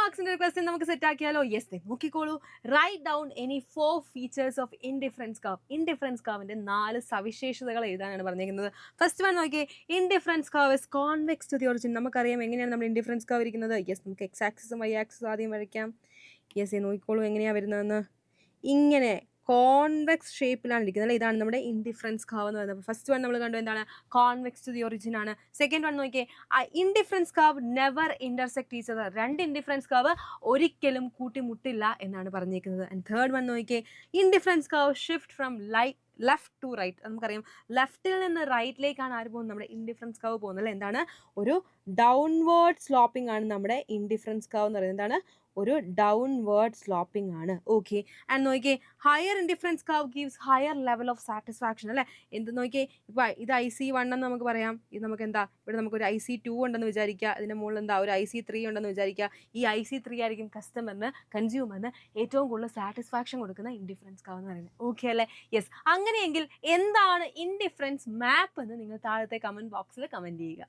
മാർക്സിന്റെ ഒരു ക്വസ്റ്റ്യൻ നമുക്ക് സെറ്റ് ആക്കിയാലോ? യെസ്, നോക്കിക്കോളൂ. Write down any 4 features of indifference curve. Indifference കർവിന്റെ 4 സവിശേഷതകൾ എഴുതാനാണ് പറഞ്ഞിരിക്കുന്നത്. ഫസ്റ്റ് വൺ നോക്കിയേ, indifference curve is convex to the origin. നമുക്കറിയാം എങ്ങനെയാണ് നമ്മുടെ ഇൻഡിഫറൻസ് കർവ് ഇരിക്കുന്നത്. യെസ്, നമുക്ക് എക്സ് ആക്സിസും വൈ ആക്സിസും ആദ്യം വരയ്ക്കാം. യെസ്, നോക്കിക്കോളൂ എങ്ങനെയാണ് വരുന്നതെന്ന്. ഇങ്ങനെ കോൺവെക്സ് ഷേപ്പിലാണ് ഇരിക്കുന്നത് അല്ലേ. ഇതാണ് നമ്മുടെ ഇൻഡിഫറൻസ് കർവ് എന്ന് പറയുന്നത്. ഫസ്റ്റ് വൺ നമ്മൾ കണ്ടു എന്താണ്, കോൺവെക്സ് ടു ദി ഒറിജിൻ ആണ്. സെക്കൻഡ് വൺ നോക്കിയേ, indifference curve never intersect each other. രണ്ട് ഇൻഡിഫറൻസ് കർവ് ഒരിക്കലും കൂട്ടിമുട്ടില്ല എന്നാണ് പറഞ്ഞിരിക്കുന്നത്. ആൻഡ് തേർഡ് വൺ നോക്കിയേ, indifference curve shift from left to right. നമുക്കറിയാം ലെഫ്റ്റിൽ നിന്ന് റൈറ്റിലേക്കാണ് ആര് പോകുന്നത്, നമ്മുടെ ഇൻഡിഫറൻസ് കർവ് പോകുന്നത് അല്ലേ. എന്താണ്, ഒരു ഡൗൺവേർഡ് സ്ലോപ്പിംഗ് ആണ് നമ്മുടെ ഇൻഡിഫറൻസ് കർവ് എന്ന് പറയുന്നത്. എന്താണ്, ഒരു ഡൗൺവേർഡ് സ്ലോപ്പിംഗ് ആണ്. ഓക്കെ, ആൻഡ് നോക്കിയേ, higher indifference curve gives higher level of satisfaction അല്ലേ. എന്ത് നോക്കിയേ, ഇപ്പോൾ ഇത് IC1 എന്ന് നമുക്ക് പറയാം. ഇത് നമുക്ക് എന്താ, ഇവിടെ നമുക്കൊരു IC2 ഉണ്ടെന്ന് വിചാരിക്കുക. ഇതിൻ്റെ മുകളിൽ എന്താ ഒരു IC3 ഉണ്ടെന്ന് വിചാരിക്കുക. ഈ IC3 ആയിരിക്കും കൺസ്യൂമറിന് ഏറ്റവും കൂടുതൽ സാറ്റിസ്ഫാക്ഷൻ കൊടുക്കുന്ന ഇൻഡിഫറൻസ് കർവ് എന്ന് പറയുന്നത്. ഓക്കെ അല്ലേ. യെസ്, അങ്ങനെയെങ്കിൽ എന്താണ് ഇൻഡിഫറൻസ് മാപ്പ് എന്ന് നിങ്ങൾ താഴത്തെ കമൻറ്റ് ബോക്സിൽ കമൻറ്റ് ചെയ്യുക.